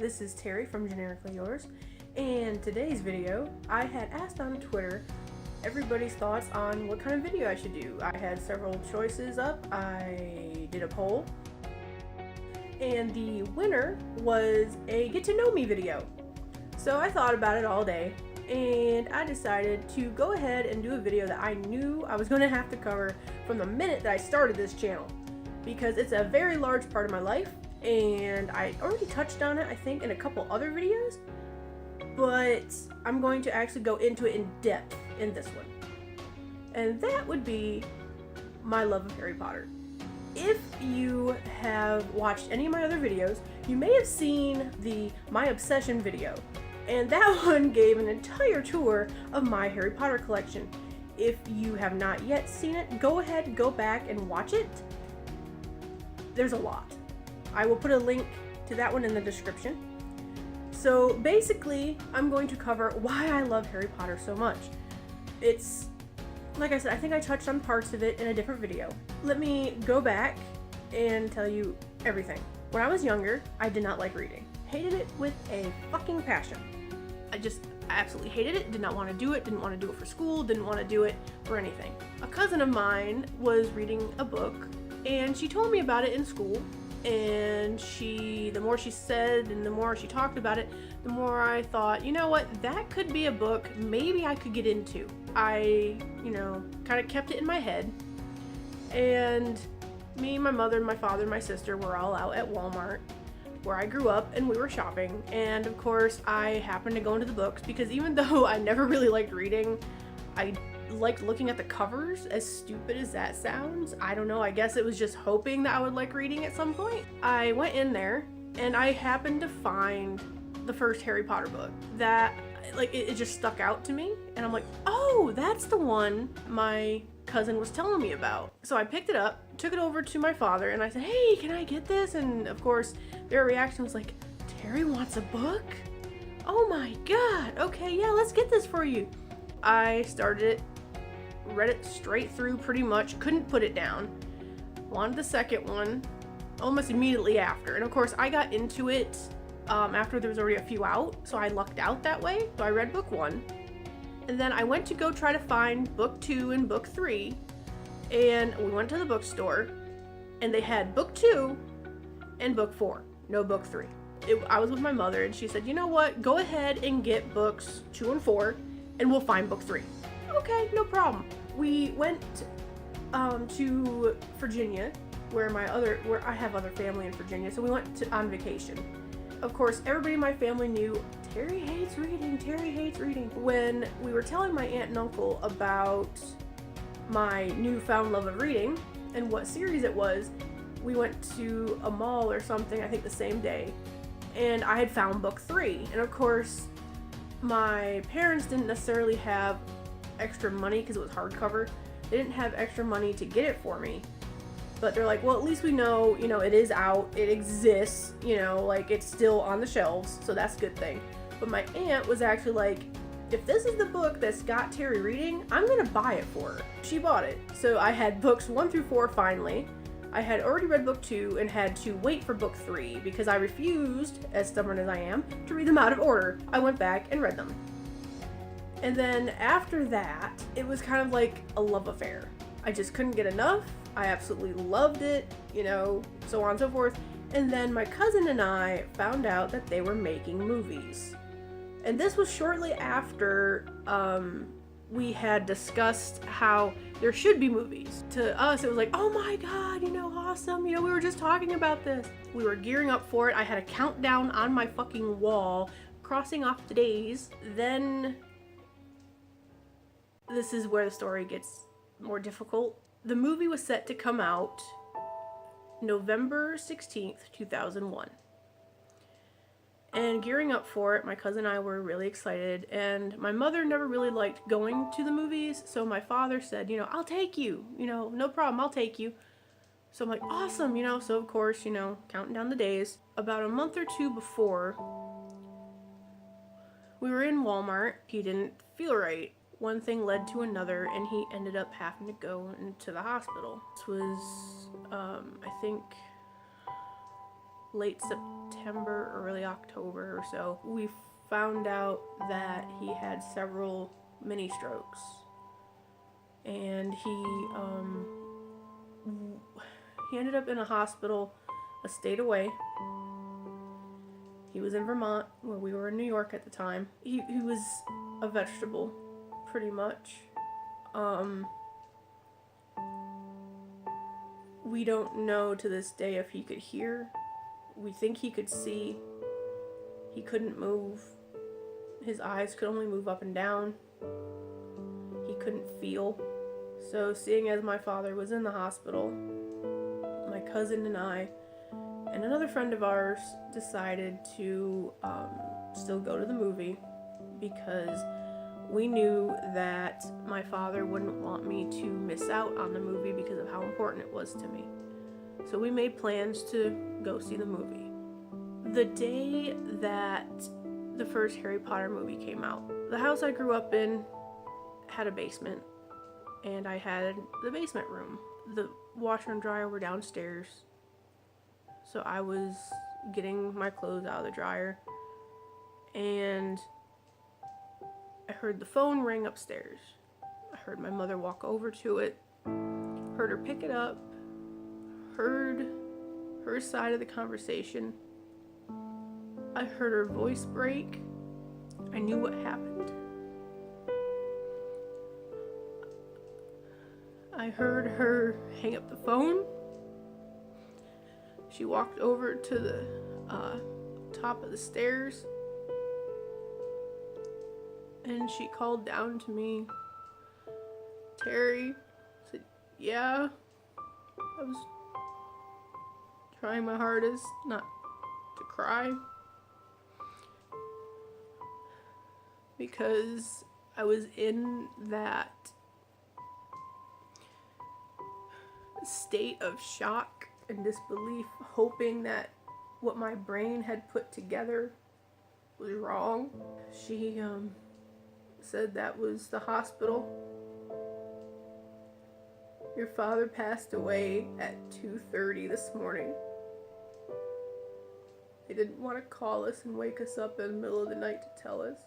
this is Terry from Generically Yours, and today's video, I had asked on Twitter everybody's thoughts on what kind of video I should do. I had several choices up, I did a poll, and the winner was a get to know me video. So I thought about it all day, and I decided to go ahead and do a video that I knew I was going to have to cover from the minute that I started this channel, because it's a very large part of my life, and I already touched on it, I think, in a couple other videos, but I'm going to actually go into it in depth in this one. And that would be my love of Harry Potter. If you have watched any of my other videos, you may have seen the My Obsession video, and that one gave an entire tour of my Harry Potter collection. If you have not yet seen it, go ahead, go back and watch it. There's a lot. I will put a link to that one in the description. So basically, I'm going to cover why I love Harry Potter so much. It's, like I said, I think I touched on parts of it in a different video. Let me go back and tell you everything. When I was younger, I did not like reading. Hated it with a fucking passion. I absolutely hated it, did not want to do it, didn't want to do it for school, didn't want to do it for anything. A cousin of mine was reading a book, and she told me about it in school, and the more she said and the more she talked about it, the more I thought, you know what, that could be a book maybe I could get into. I, kind of kept it in my head, and me, my mother, my father, and my sister were all out at Walmart, where I grew up, and we were shopping, and of course I happened to go into the books because even though I never really liked reading, I liked looking at the covers, as stupid as that sounds. I don't know, I guess it was just hoping that I would like reading at some point. I went in there and I happened to find the first Harry Potter book that it just stuck out to me, and I'm like, oh, that's the one my cousin was telling me about. So I picked it up, took it over to my father, and I said, hey, can I get this? And of course their reaction was like, Terry wants a book? Oh my god, okay, yeah, let's get this for you. I started it, read it straight through pretty much, couldn't put it down. Wanted the second one almost immediately after, and of course I got into it after there was already a few out, so I lucked out that way. So I read book 1, and then I went to go try to find book 2 and book 3, and we went to the bookstore, and they had book 2 and book 4, no book 3. I was with my mother, and she said, you know what, go ahead and get books 2 and 4, and we'll find book 3. Okay, no problem. We went to Virginia, where I have other family in Virginia, so we went on vacation. Of course, everybody in my family knew Terry hates reading, Terry hates reading. When we were telling my aunt and uncle about my newfound love of reading and what series it was, we went to a mall or something, I think the same day, and I had found book 3. And of course, my parents didn't necessarily have extra money because it was hardcover. They didn't have extra money to get it for me. But they're like, well, at least we know, it is out, it exists, it's still on the shelves, so that's a good thing. But my aunt was actually like, if this is the book that's got Terry reading, I'm gonna buy it for her. She bought it. So I had books 1 through 4 finally. I had already read book 2 and had to wait for book 3 because I refused, as stubborn as I am, to read them out of order. I went back and read them. And then after that, it was kind of like a love affair. I just couldn't get enough. I absolutely loved it, so on and so forth. And then my cousin and I found out that they were making movies. And this was shortly after we had discussed how there should be movies. To us, it was like, oh my god, awesome, we were just talking about this. We were gearing up for it. I had a countdown on my fucking wall, crossing off the days. Then this is where the story gets more difficult. The movie was set to come out November 16th, 2001. And gearing up for it, my cousin and I were really excited, and my mother never really liked going to the movies, so my father said, I'll take you, no problem, I'll take you. So I'm like, awesome, so of course, counting down the days. About a month or 2 before, we were in Walmart. He didn't feel right. One thing led to another, and he ended up having to go into the hospital. This was, I think, late September, early October or so, we found out that he had several mini strokes. And he ended up in a hospital a state away. He was in Vermont, where we were in New York at the time. He was a vegetable, pretty much. We don't know to this day if he could hear. We think he could see. He couldn't move. His eyes could only move up and down. He couldn't feel. So seeing as my father was in the hospital, my cousin and I and another friend of ours decided to still go to the movie, because we knew that my father wouldn't want me to miss out on the movie because of how important it was to me. So we made plans to go see the movie. The day that the first Harry Potter movie came out, the house I grew up in had a basement, and I had the basement room. The washer and dryer were downstairs, so I was getting my clothes out of the dryer, and I heard the phone ring upstairs. I heard my mother walk over to it, heard her pick it up, heard her side of the conversation. I heard her voice break. I knew what happened. I heard her hang up the phone. She walked over to the top of the stairs, and she called down to me, "Terry." I said, "Yeah." I was trying my hardest not to cry, because I was in that state of shock and disbelief, hoping that what my brain had put together was wrong. She said that was the hospital. "Your father passed away at 2:30 this morning. They didn't want to call us and wake us up in the middle of the night to tell us."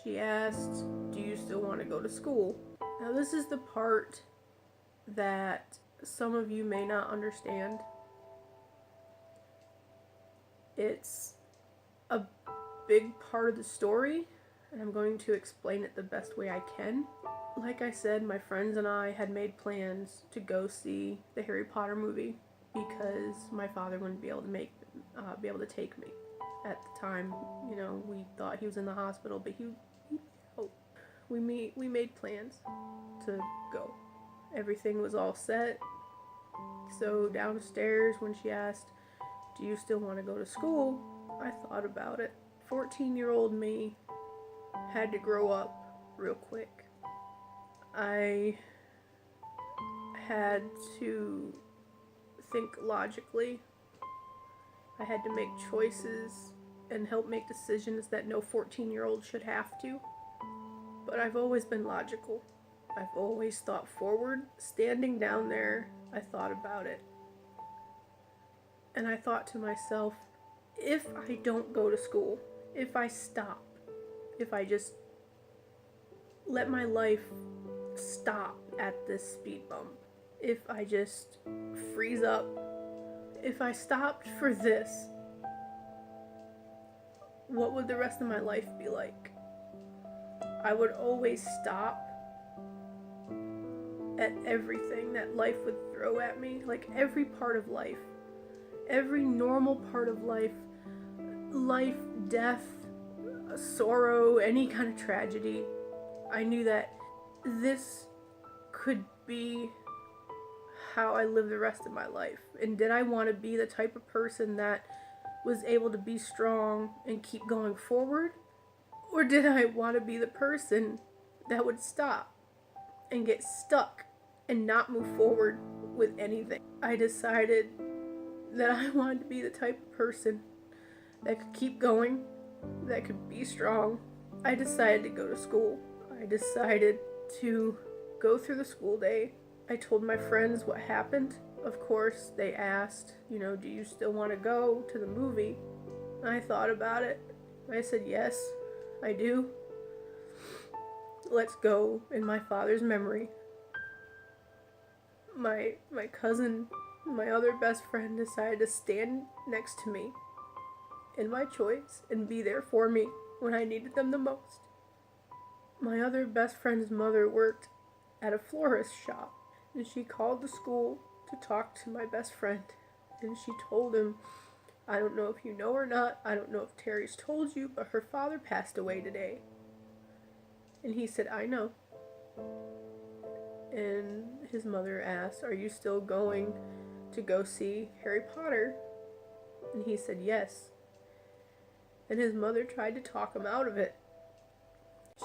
She asked, "Do you still want to go to school?" Now this is the part that some of you may not understand. It's a big part of the story, and I'm going to explain it the best way I can. Like I said, my friends and I had made plans to go see the Harry Potter movie because my father wouldn't be able to take me. At the time, you know, we thought he was in the hospital, but we made plans to go. Everything was all set. So downstairs, when she asked, "Do you still want to go to school?" I thought about it. 14-year-old me had to grow up real quick. I had to think logically. I had to make choices and help make decisions that no 14-year-old should have to. But I've always been logical. I've always thought forward. Standing down there, I thought about it. And I thought to myself, if I don't go to school, if I stop, if I just let my life stop at this speed bump, if I just freeze up, if I stopped for this, what would the rest of my life be like? I would always stop at everything that life would throw at me, like every part of life, every normal part of life, death, sorrow, any kind of tragedy. I knew that this could be how I live the rest of my life. And did I want to be the type of person that was able to be strong and keep going forward? Or did I want to be the person that would stop and get stuck and not move forward with anything? I decided that I wanted to be the type of person that could keep going, that could be strong. I decided to go to school. I decided to go through the school day. I told my friends what happened. of course, they asked, do you still want to go to the movie? I thought about it. I said, yes, I do. Let's go in my father's memory. My cousin, my other best friend, decided to stand next to me in my choice and be there for me when I needed them the most. My other best friend's mother worked at a florist shop, and she called the school to talk to my best friend, and she told him, I don't know if you know or not, I don't know if Terry's told you, but her father passed away today. And he said, I know. And his mother asked, are you still going to go see Harry Potter? And he said, yes. And his mother tried to talk him out of it.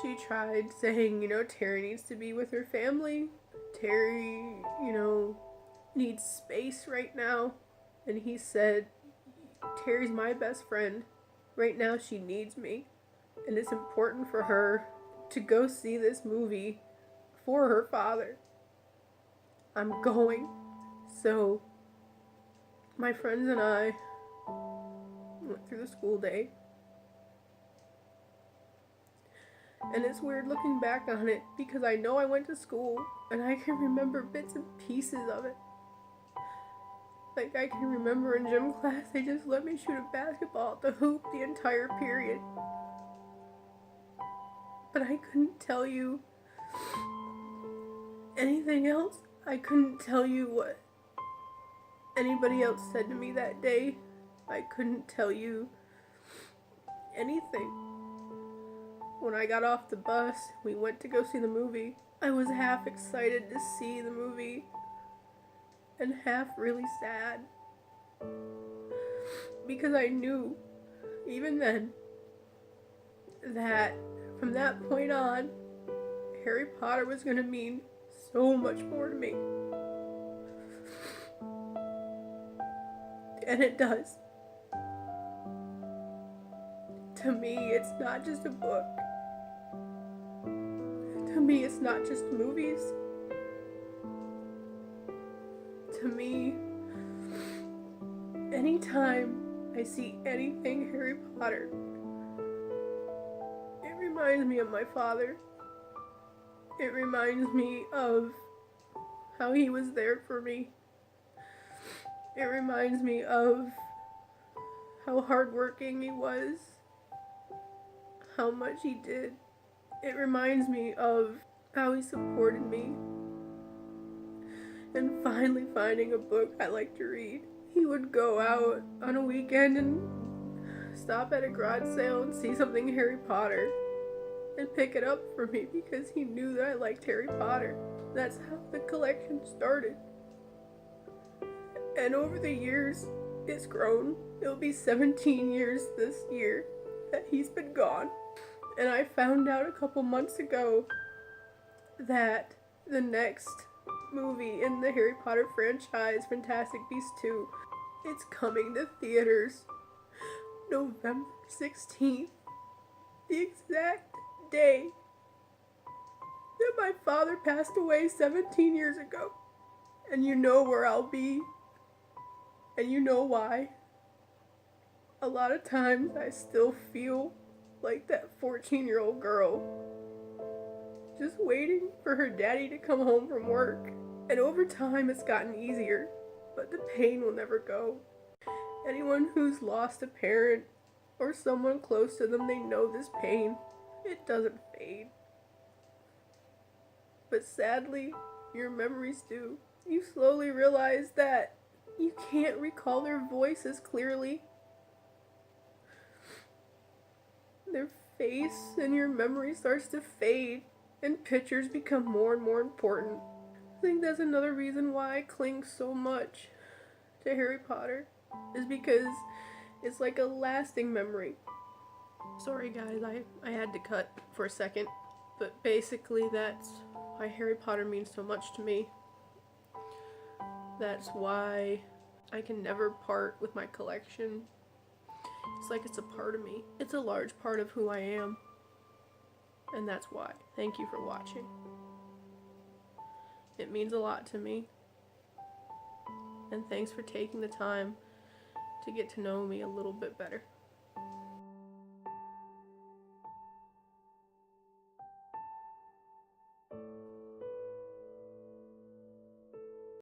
She tried saying, Terry needs to be with her family. Terry, needs space right now. And he said, Terry's my best friend. Right now she needs me. And it's important for her to go see this movie for her father. I'm going. So my friends and I went through the school day. And it's weird looking back on it because I know I went to school and I can remember bits and pieces of it. Like, I can remember in gym class they just let me shoot a basketball at the hoop the entire period. But I couldn't tell you anything else. I couldn't tell you what anybody else said to me that day. I couldn't tell you anything. When I got off the bus, we went to go see the movie. I was half excited to see the movie and half really sad. Because I knew, even then, that from that point on, Harry Potter was going to mean so much more to me. And it does. To me, it's not just a book. To me, it's not just movies. To me, anytime I see anything Harry Potter, it reminds me of my father. It reminds me of how he was there for me. It reminds me of how hardworking he was, how much he did. It reminds me of how he supported me. And finally finding a book I like to read. He would go out on a weekend and stop at a garage sale and see something Harry Potter and pick it up for me because he knew that I liked Harry Potter. That's how the collection started. And over the years, it's grown. It'll be 17 years this year that he's been gone. And I found out a couple months ago that the next movie in the Harry Potter franchise, Fantastic Beasts 2, it's coming to theaters November 16th, the exact day that my father passed away 17 years ago. And you know where I'll be, and you know why. A lot of times I still feel like that 14-year-old girl, just waiting for her daddy to come home from work. And over time it's gotten easier, but the pain will never go. Anyone who's lost a parent or someone close to them, they know this pain. It doesn't fade. But sadly, your memories do. You slowly realize that you can't recall their voice as clearly. Their face and your memory starts to fade, and pictures become more and more important. I think that's another reason why I cling so much to Harry Potter, is because it's like a lasting memory. Sorry guys, I had to cut for a second, but basically that's why Harry Potter means so much to me. That's why I can never part with my collection. It's like it's a part of me. It's a large part of who I am. And that's why. Thank you for watching. It means a lot to me. and thanks for taking the time to get to know me a little bit better.